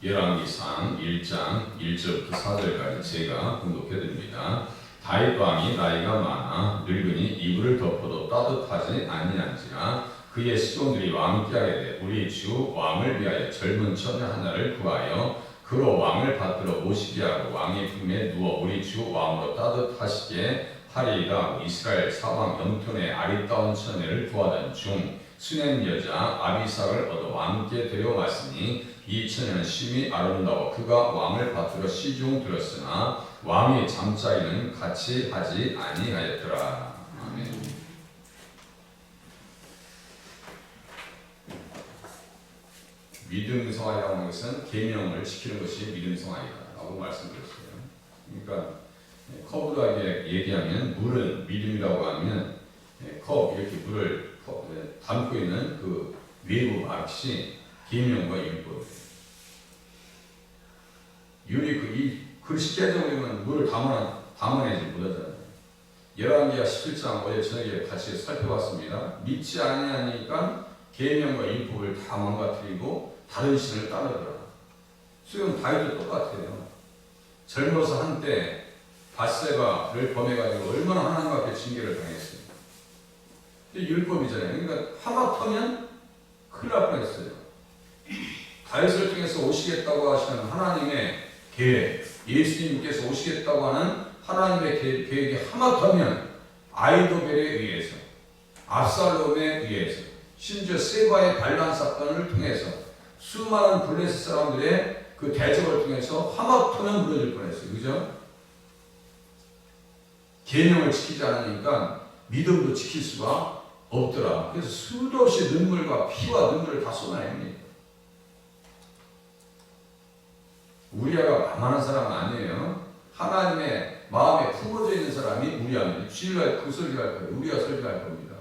열왕기상 1장 1절부터 4절까지 제가 공독해 드립니다. 다윗 왕이 나이가 많아 늙으니 이불을 덮어도 따뜻하지 아니한지라 그의 시종들이 왕께 하되 우리 주 왕을 위하여 젊은 처녀 하나를 구하여 그로 왕을 받들어 모시게 하고 왕의 품에 누워 우리 주 왕으로 따뜻하시게 하리이다. 이스라엘 사방 영토의 아리따운 처녀를 구하던 중 수냄 여자 아비삭을 얻어 왕께 데려왔으니 이 처녀는 심히 아름다워 그가 왕을 받들어 시중 들었으나 왕의 잠자리는 같이 하지 아니하였더라. 아멘. 믿음 생활이라고 하는 것은 계명을 지키는 것이 믿음 생활이다라고 말씀드렸어요. 그러니까 커브하게 얘기하면 물은 믿음이라고 하면 컵 이렇게 물을 담고 있는 그 외부 막시 계명과 율법이에요. 이 그릇이 깨져버리면 물을 담아내지 못하잖아요. 열왕기하 17장 어제 저녁에 같이 살펴봤습니다. 믿지 아니하니까 계명과 율법을 다 망가뜨리고 다른 신을 따르더라. 지금 다윗도 똑같아요. 젊어서 한때 밧세바를 범해가지고 얼마나 하나님 앞에 징계를 당했어요. 율법이잖아요. 그러니까 하마터면 큰일 날 뻔했어요. 다윗을 통해서 오시겠다고 하시는 하나님의 계획, 예수님께서 오시겠다고 하는 하나님의 계획이 하마터면 아이도벨에 의해서, 압살롬에 의해서, 심지어 세바의 반란 사건을 통해서 수많은 블레셋 사람들의 그 대적을 통해서 하마터면 무너질 뻔했어요. 그죠? 계명을 지키지 않으니까 믿음도 지킬 수가 없더라. 그래서 수도 없이 눈물과 피와 눈물을 다 쏟아냅니다. 우리아가 만만한 사람은 아니에요. 하나님의 마음에 품어져 있는 사람이 우리아입니다. 주일날 그 설교할 거예요. 우리아 설교할 겁니다.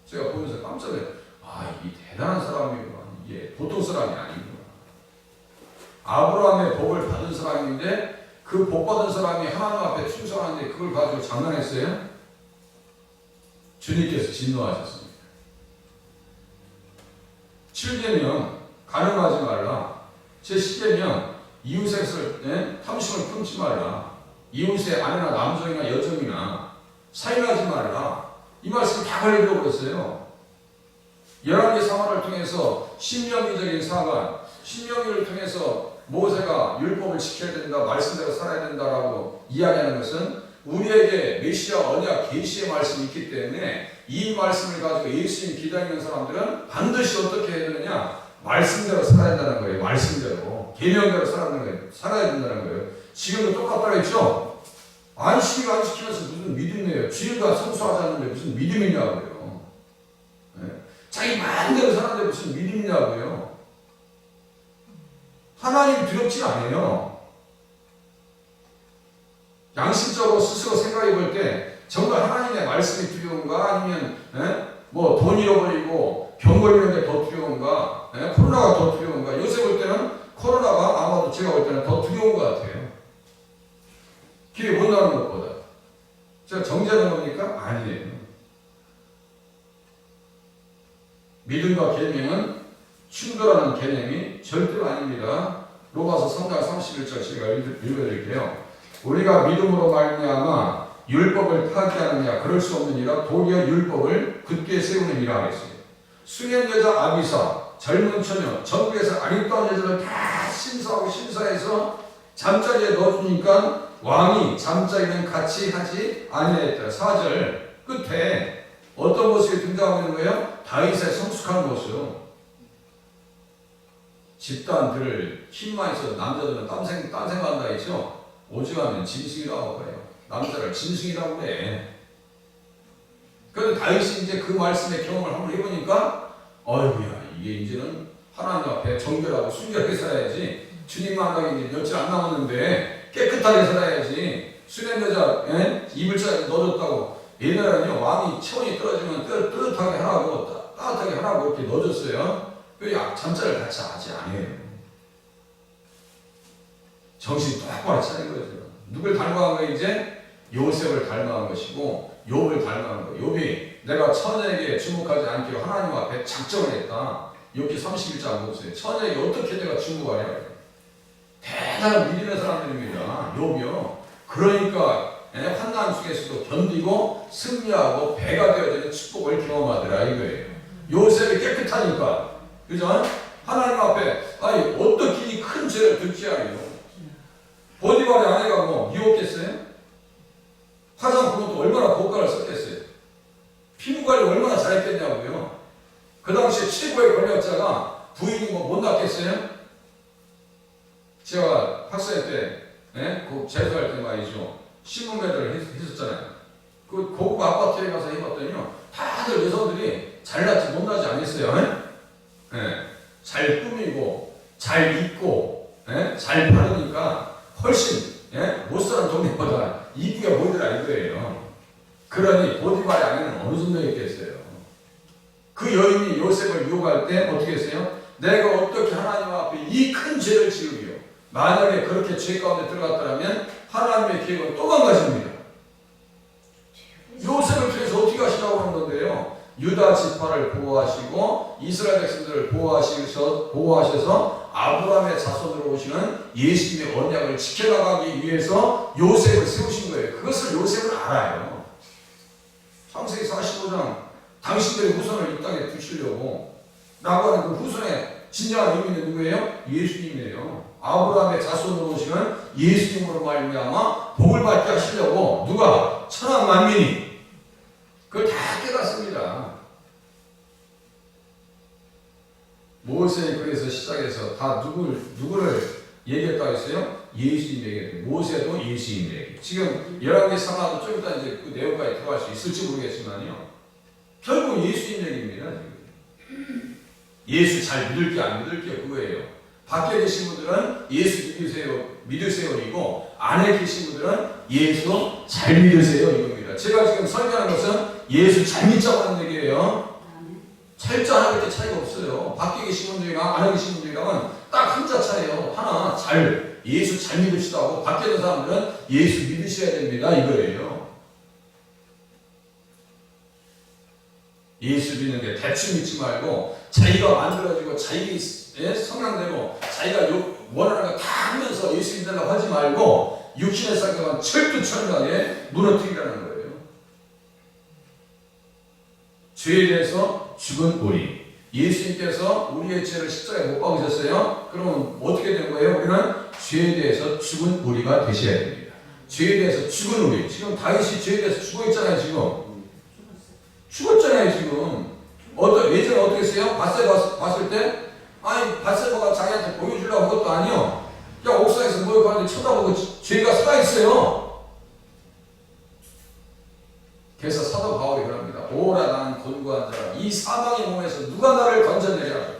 제가 보면서 깜짝 놀랐어요. 이 대단한 사람이구나. 이게 보통 사람이 아니구나. 아브라함의 복을 받은 사람인데 그 복 받은 사람이 하나님 앞에 충성하는데 그걸 가지고 장난했어요? 주님께서 진노하셨습니다. 7계명 간음하지 말라. 제10계명 이웃의 탐심을 품지 말라. 이웃의 아내나 남성이나 여종이나 사인하지 말라. 이 말씀 다 걸려들어 버렸어요. 열왕기 사관을 통해서 신명기적인 사관, 신명기를 통해서 모세가 율법을 지켜야 된다, 말씀대로 살아야 된다라고 이야기하는 것은 우리에게 메시아 언약 계시의 말씀이 있기 때문에 이 말씀을 가지고 예수님 기다리는 사람들은 반드시 어떻게 해야 되느냐? 말씀대로 살아야 된다는 거예요. 말씀대로. 계명대로 살아야 된다는 거예요. 지금도 똑같다고 했죠? 안식일 안 지키면서 무슨 믿음이에요? 주일과 성수하지 않는데 무슨 믿음이냐고요. 자기 마음대로 사는데 무슨 믿음이냐고요. 하나님 두렵지 않아요. 양심적으로 스스로 생각해 볼 때 정말 하나님의 말씀이 두려운가 아니면 돈 잃어버리고 병 걸리는 게 더 두려운가 코로나가 더 두려운가. 요새 볼 때는 코로나가 아마도 제가 볼 때는 더 두려운 것 같아요. 길에 못 나가는 것보다. 제가 정죄하는 겁니까? 아니에요. 믿음과 계명은 충돌하는 개념이 절대로 아닙니다. 로마서 3장 31절 제가 읽어드릴게요. 우리가 믿음으로 말미암아 율법을 파기하느냐 그럴 수 없느니라. 도리어 율법을 굳게 세우느니라 하겠어요. 수년 여자 아비사, 젊은 처녀, 전국에서 아리따운 여자를 다 심사해서 잠자리에 넣어주니까 왕이 잠자리는 같이 하지 아니하였더라. 4절 끝에 어떤 모습이 등장하고 있는 거예요? 다윗의 성숙한 모습. 집단들을 힘만 있어서 남자들은 딴생각한다 했죠? 오죽하면 짐승이라고 그래요. 남자를 짐승이라고 그래. 그런데 다윗이 이제 그 말씀의 경험을 한번 해보니까 어이구야 이게 이제는 하나님 앞에 정결하고 순결하게 살아야지. 주님 만나기 이제 며칠 안 남았는데 깨끗하게 살아야지. 수련 여자 이불자에 넣어줬다고 옛날에는요 왕이 체온이 떨어지면 뜨뜻하게 하라고 따뜻하게 하라고 이렇게 넣어줬어요. 왜 잠자를 같이 하지 않아요? 정신 똑바로 차린 거죠. 누굴 닮아간 거 이제? 요셉을 닮아간 것이고 욥을 닮아간 거. 욥이 내가 처녀에게 주목하지 않기로 하나님 앞에 작정을 했다. 욥기 31장 보세요. 처녀에게 어떻게 내가 주목하냐? 대단한 믿음의 사람들입니다. 욥이요. 그러니까 환난 속에서도 견디고 승리하고 배가 되어야 되는 축복을 경험하더라 이거예요. 요셉이 깨끗하니까, 그죠? 하나님 앞에 아니 어떻게 이 큰 죄를 듣지 않아요? 보디발의 아내가 뭐 미웠겠어요? 화장품은 또 얼마나 고가를 썼겠어요? 피부 관리 얼마나 잘했겠냐고요? 그 당시에 최고의 권력자가 부인이 뭐 못 낳겠어요? 제가 학생 때, 그 재수할 때 말이죠. 신문매를 했었잖아요. 그 고급 아파트에 가서 해봤더니요. 다들 여성들이 잘났지 못나지 않겠어요? 잘 꾸미고, 잘 입고, 잘 바르니까 훨씬, 못 사는 동네보다 이쁘게 보이더라 이거예요. 그러니 보디발의 아내는 어느 정도 있겠어요? 그 여인이 요셉을 유혹할 때 어떻게 했어요? 내가 어떻게 하나님 앞에 이 큰 죄를 지으리요? 만약에 그렇게 죄 가운데 들어갔더라면 하나님의 계획은 또 망가집니다. 요셉을 통해서 어떻게 하시라고 하는 건데요? 유다 지파를 보호하시고 이스라엘 백성들을 보호하셔서 아브라함의 자손으로 오시는 예수님의 언약을 지켜나가기 위해서 요셉을 세우신 거예요. 그것을 요셉은 알아요. 창세기 45장 당신들의 후손을 이 땅에 두시려고 라고 하는 그 후손의 진정한 의미는 누구예요? 예수님이에요. 아브라함의 자손으로 오시는 예수님으로 말미암아 복을 받게 하시려고 누가? 천하 만민이 그걸 다 깨닫습니다. 모세의 글에서 시작해서 다 누구를 얘기했다고 했어요? 예수님 얘기했어요. 모세도 예수님 얘기. 지금 11개 상하도 좀 이따 이제 그 내용까지 들어갈 수 있을지 모르겠지만요. 결국 예수님 얘기입니다. 지금. 예수 잘 믿을게 안 믿을게 그거예요. 밖에 계신 분들은 예수 믿으세요이고 안에 계신 분들은 예수 잘 믿으세요 이겁니다. 제가 지금 설명하는 것은 예수 잘 믿자고 하는 얘기예요. 잘자 하나밖에 차이가 없어요. 밖에 계신 분들이랑 안에 계신 분들이랑은 딱 한자 차이에요. 하나 예수 잘 믿읍시다 하고 밖에 있는 사람들은 예수 믿으셔야 됩니다 이거예요. 예수 믿는 게 대충 믿지 말고 자기가 만들어지고 자기 성향대로 자기가 원하는 거 다 하면서 예수 믿으려고 하지 말고 육신의 생각은 철두철미하게 무너뜨리라는 거예요. 죄에 대해서 죽은 우리. 예수님께서 우리의 죄를 십자가에 못 박으셨어요. 그러면 어떻게 된 거예요? 우리는 죄에 대해서 죽은 우리가 되셔야 됩니다. 죄에 대해서 죽은 우리. 지금 다윗이 죄에 대해서 죽어 있잖아요. 지금 죽었잖아요. 지금 예전에 어떻게 했어요? 밧세바 봤을 때 아니 밧세바가 자기한테 보여주려고 한 것도 아니요. 그냥 옥상에서 모여가는데 쳐다보고 죄가 살아있어요. 그래서 사도 바울이 그럽니다. 오라 나는 곤고한 자라 이 사망의 몸에서 누가 나를 건져내랴.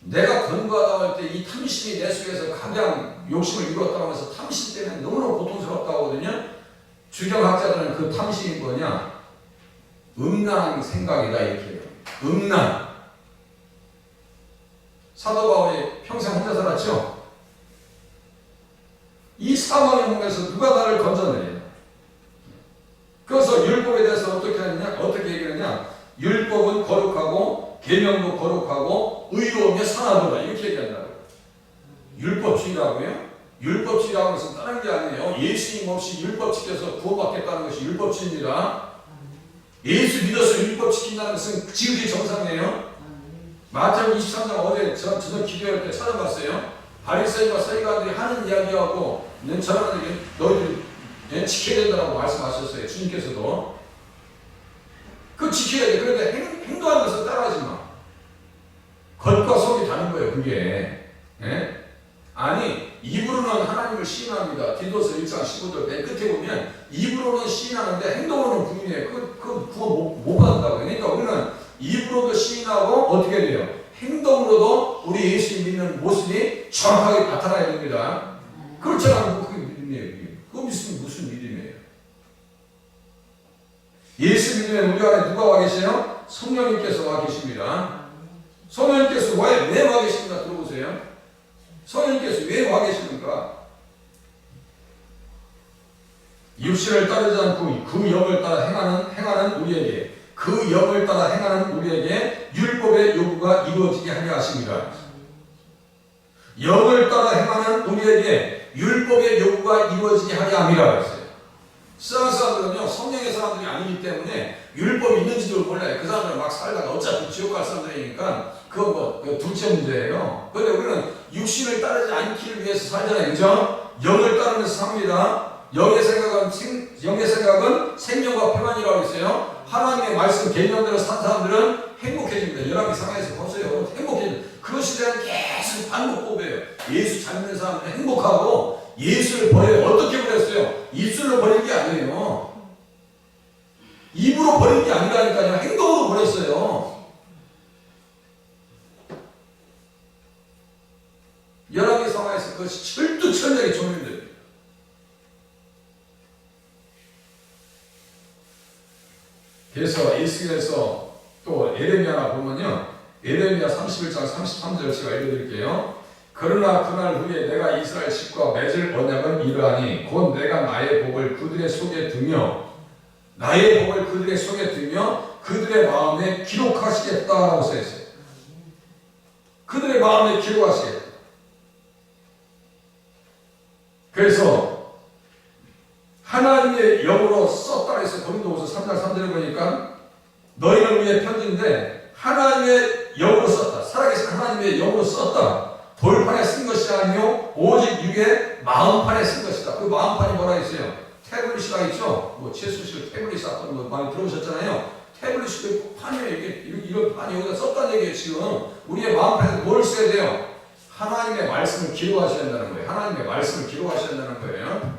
내가 곤고하다고 할 때 이 탐심이 내 속에서 가장 욕심을 이루었다고 하면서 탐심 때문에 너무너무 고통스럽다고 하거든요. 주경학자들은 그 탐심이 뭐냐? 음란한 생각이다 이렇게 해요. 음란. 사도 바울이 평생 혼자 살았죠? 이 사망의 몸에서 누가 나를 건져내냐? 그래서 율법에 대해서 어떻게 얘기하느냐? 율법은 거룩하고 계명도 거룩하고 의로우며 선하도다 이렇게 얘기한다고. 율법주의라고요? 율법주의라는 것은 다른 게 아니에요. 예수님 없이 율법 지켜서 구원받겠다는 것이 율법주의입니다. 예수 믿어서 율법 지킨다는 것은 지극히 정상이에요. 마태복음 23장 어제 저녁 기도할 때 찾아봤어요. 바리새인과 서기관들이 하는 이야기하고 저는 너희들이 지켜야 된다고 말씀하셨어요. 주님께서도. 그거 지켜야 돼. 그런데 행동하는 것은 따라하지 마. 겉과 속이 다른 거예요. 그게. 아니 입으로는 하나님을 시인합니다. 디도서 1장 15절 맨 끝에 보면 입으로는 시인하는데 행동으로는 부인해요. 그거 못 받는다고요. 그러니까 우리는 입으로도 시인하고 어떻게 돼요? 행동으로도 우리 예수 믿는 모습이 정확하게 나타나야 됩니다. 그렇지 않으면 그게 믿음이에요. 그거 무슨 믿음이에요? 예수 믿으면 우리 안에 누가 와 계세요? 성령님께서 와 계십니다. 성령님께서 왜 와 계십니까? 들어보세요. 성령님께서 왜 와 계십니까? 육신을 따르지 않고 그 영을 따라 행하는 우리에게 그 영을 따라 행하는 우리에게 율법의 요구가 이루어지게 하려 하십니다. 영을 따라 행하는 우리에게 율법의 요구가 이루어지게 하려 함이라고 했어요. 세상 사람들은요, 성령의 사람들이 아니기 때문에 율법이 있는지도 몰라요. 그 사람들은 막 살다가 어차피 지옥 갈 사람들이니까 그거 뭐 둘째 문제예요. 그런데 우리는 육신을 따르지 않기를 위해서 살잖아요. 그죠? 영을 따르면서 삽니다. 영의 생각은 생명과 평안이라고 했어요. 하나님의 말씀 개념대로 산 사람들은 행복해집니다. 열왕기 상하에서 보세요. 행복해집니다. 그것에 대한 계속 반복법이에요. 예수 잘 믿는 사람들은 행복하고 예수를 버려요. 어떻게 버렸어요? 입술로 버린 게 아니에요. 입으로 버린 게 아니라니까요. 행동으로 버렸어요. 열왕기 상하에서 그것이 철두철미하게 적용됩니다. 그래서 에스겔에서 또 에레미야나 보면요. 에레미야 31장 33절 제가 읽어드릴게요. 그러나 그날 후에 내가 이스라엘 식구와 맺을 언약은 이러하니 곧 내가 나의 복을 그들의 속에 두며 그들의 마음에 기록하시겠다라고 써있어요. 그들의 마음에 기록하시겠다. 그래서 하나님의 영으로 썼다 해서 고린도후서 3장 3절에 보니까 너희를 위해 편지인데 하나님의 영으로 썼다. 살아계신 하나님의 영으로 썼다. 돌판에 쓴 것이 아니요 오직 육의 마음판에 쓴 것이다. 그 마음판이 뭐라 했어요? 태블릿이라 있죠? 뭐 최순실 태블릿 사건 뭐 많이 들어보셨잖아요. 태블릿이 판이에요. 이런 판이 여기다 썼다는 얘기예요. 지금 우리의 마음판에 뭘 써야 돼요? 하나님의 말씀을 기록하셔야 한다는 거예요. 하나님의 말씀을 기록하셔야 한다는 거예요.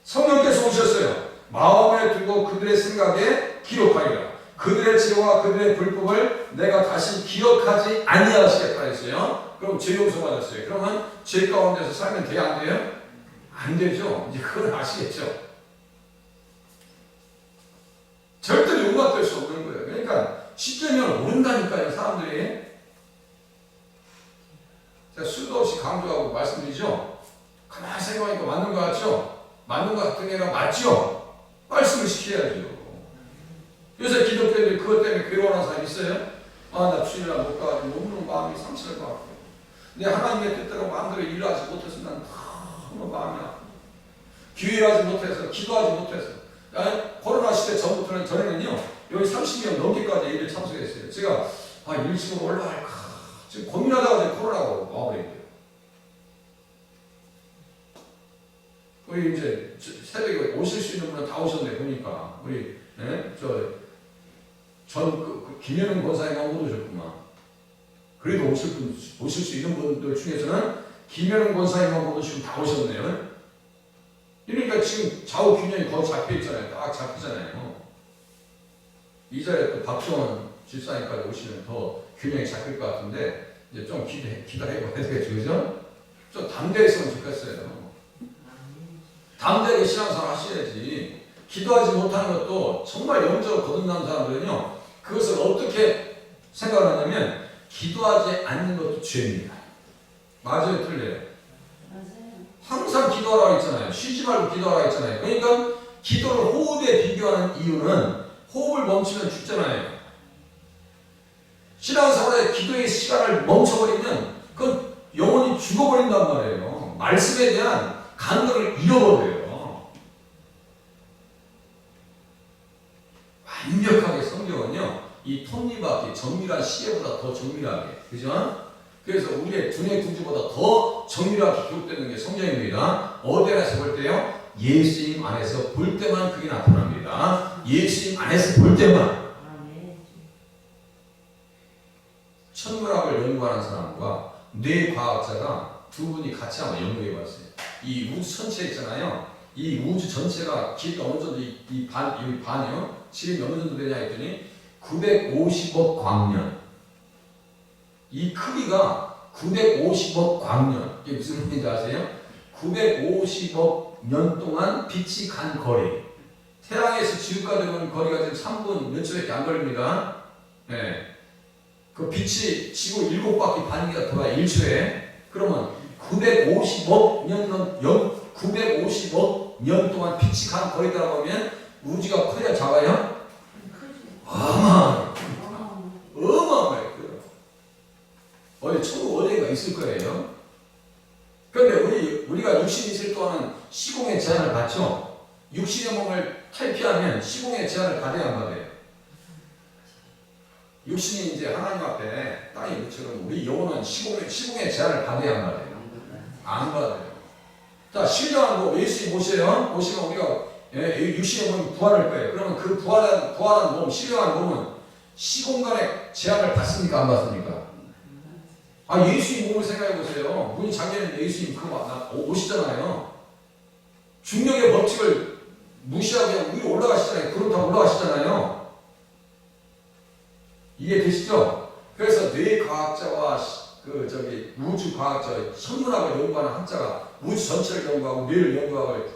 성령께서 오셨어요. 마음에 두고 그들의 생각에 기록하리라. 그들의 죄와 그들의 불법을 내가 다시 기억하지 아니하시겠다 했어요. 그럼 죄 용서 받았어요. 그러면 죄 가운데서 살면 돼요? 안 돼요? 안 되죠. 이제 그걸 아시겠죠. 절대로 용납될 수 없는 거예요. 그러니까 십계명을 모른다니까요. 사람들이. 제가 수도 없이 강조하고 말씀드리죠. 가만히 생각하니까 맞는 것 같죠? 맞는 것 같은 게 아니라 맞죠? 말씀을 시켜야죠. 요새 기독교들이 그것 때문에 괴로워하는 사람 있어요? 나 주일날 못 가가지고 너무 마음이 상실할 것 같아요. 근데 하나님의 뜻대로 마음대로 일하지 못해서 난 너무 마음이 아파요. 기회하지 못해서, 기도하지 못해서. 코로나 시대 전에는요, 여기 30명 넘게까지 예배 참석했어요. 제가, 일찍으로 올라갈까. 지금 고민하다가 코로나가 와버렸어요. 우리 이제 새벽에 오실 수 있는 분은 다 오셨네, 보니까. 우리, 김현웅 권사님만 못 오셨구만. 그래도 오실 수 있는 분들 중에서는 김현웅 권사님만 못 오시고 다 오셨네요. 그러니까 지금 좌우 균형이 더 잡혀 있잖아요. 딱 잡히잖아요. 이 자리에 또 박정원 집사님까지 오시면 더 균형이 잡힐 것 같은데, 이제 좀 기다려봐야 되겠죠, 그죠? 좀 담대했으면 좋겠어요. 담대하게 신앙생활 하셔야지. 기도하지 못하는 것도 정말 영적으로 거듭난 사람들은요, 그것을 어떻게 생각을 하냐면, 기도하지 않는 것도 죄입니다. 맞아요, 틀려요? 맞아요. 항상 기도하라고 했잖아요. 쉬지 말고 기도하라고 했잖아요. 그러니까 기도를 호흡에 비교하는 이유는 호흡을 멈추면 죽잖아요. 신앙생활에 기도의 시간을 멈춰버리면 그건 영혼이 죽어버린단 말이에요. 말씀에 대한 감동을 잃어버려요. 완벽하게 성경은요, 이 톱니바퀴 정밀한 시계보다 더 정밀하게, 그죠? 그래서 우리의 두뇌 구조보다 더 정밀하게 기록되는 게 성경입니다. 어디에서 볼 때요? 예수님 안에서 볼 때만 그게 나타납니다. 예수님 안에서 볼 때만. 천문학을 연구하는 사람과 뇌과학자가 두 분이 같이 한번 연구해 봤어요. 이 우주 전체 있잖아요. 이 우주 전체가 길이 어느 정도 이 반이요? 지름이 어느 정도 되냐 했더니 950억 광년. 이 크기가 950억 광년. 이게 무슨 의미인지 아세요? 950억 년 동안 빛이 간 거리. 태양에서 지구까지 오는 거리가 지금 3분 몇 초밖에 안 걸립니다. 네. 그 빛이 지구 7바퀴 반기가 돌아요. 1초에. 그러면 950억 년 동안 빛이 간 거리다라고 하면 우주가 커야 작아요? 어마어마해요. 어디 천국 어디가 있을 거예요. 그런데 우리가 육신이 있을 동안은 시공의 제한을 받죠. 육신의 몸을 탈피하면 시공의 제한을 받아야 안 받아요. 육신이 이제 하나님 앞에 땅에 있처럼 우리 영혼은 시공의 제한을 받아야 안 받아요. 안 받아요. 자, 신령한 몸 예수님 보시면 우리가 육신의 몸이 부활할 거예요. 그러면 그 부활한 몸, 신령한 몸은 시공간의 제한을 받습니까? 안 받습니까? 아, 예수님 몸을 생각해 보세요. 우리 작년에 예수님 그거 오시잖아요. 중력의 법칙을 무시하고 그냥 위로 올라가시잖아요. 구름 타고 올라가시잖아요. 이해되시죠? 그래서 뇌과학자와 우주 과학자, 천문학을 연구하는 학자가 우주 전체를 연구하고 뇌를 연구하고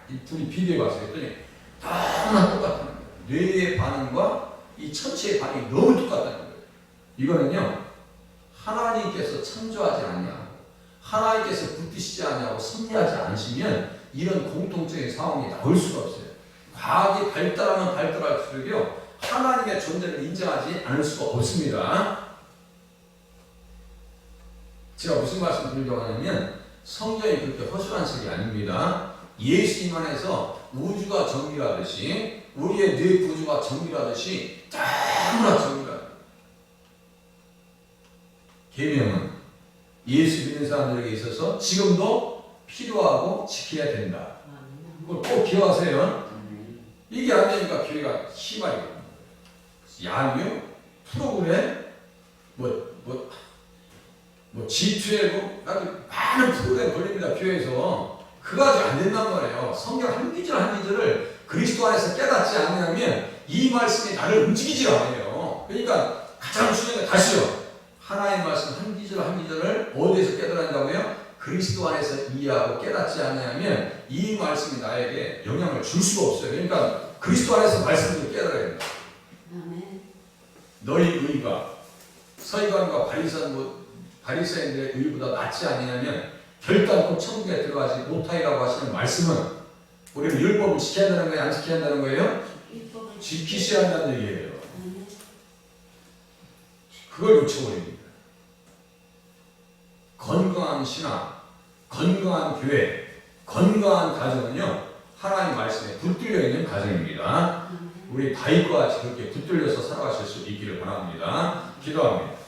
이 둘이 비교해 봤어요. 그랬더니 다 똑같다는 거예요. 뇌의 반응과 이 천체의 반응이 너무 똑같다는 거예요. 이거는요, 하나님께서 창조하지 않냐고, 하나님께서 붙드시지 않냐고 섭리하지 않으시면 이런 공통적인 상황이 나올 수가 없어요. 과학이 발달하면 발달할수록요, 하나님의 존재를 인정하지 않을 수가 없습니다. 제가 무슨 말씀 드리려고 하냐면 성경이 그렇게 허술한 책이 아닙니다. 예수님 안에서 우주가 정밀하듯이 우리의 뇌 구조가 정밀하듯이 너무나 정밀합니다. 계명은 예수 믿는 사람들에게 있어서 지금도 필요하고 지켜야 된다. 그걸 꼭 기억하세요. 이게 안 되니까 교회가 희망이에요. 양육, 프로그램, G12, 많은 프로그램 걸립니다. 교회에서. 그거 가지고 안 된단 말이에요. 성경 한 기절 한 기절을 그리스도 안에서 깨닫지 않으면 이 말씀이 나를 움직이지 않아요. 그러니까 가장 중요한 게 다시요. 하나의 말씀 한 기절 한 기절을 어디에서 깨달아야 한다고요? 그리스도 안에서 이해하고 깨닫지 않으면 이 말씀이 나에게 영향을 줄 수가 없어요. 그러니까 그리스도 안에서 말씀을 깨달아야 된다. 너희 의가 서기관과 바리새인들의 의보다 낫지 아니냐면 결단코 천국에 들어가지 못하리라고 하시는 말씀은 우리는 율법을 지켜야 한다는 거예요? 안 지켜야 한다는 거예요? 지키셔야 한다는 얘기예요. 그걸 놓쳐버립니다. 건강한 신앙, 건강한 교회, 건강한 가정은요, 하나님 말씀에 붙들려 있는 가정입니다. 우리 다윗과 같이 그렇게 붙들려서 살아가실 수 있기를 바랍니다. 기도합니다.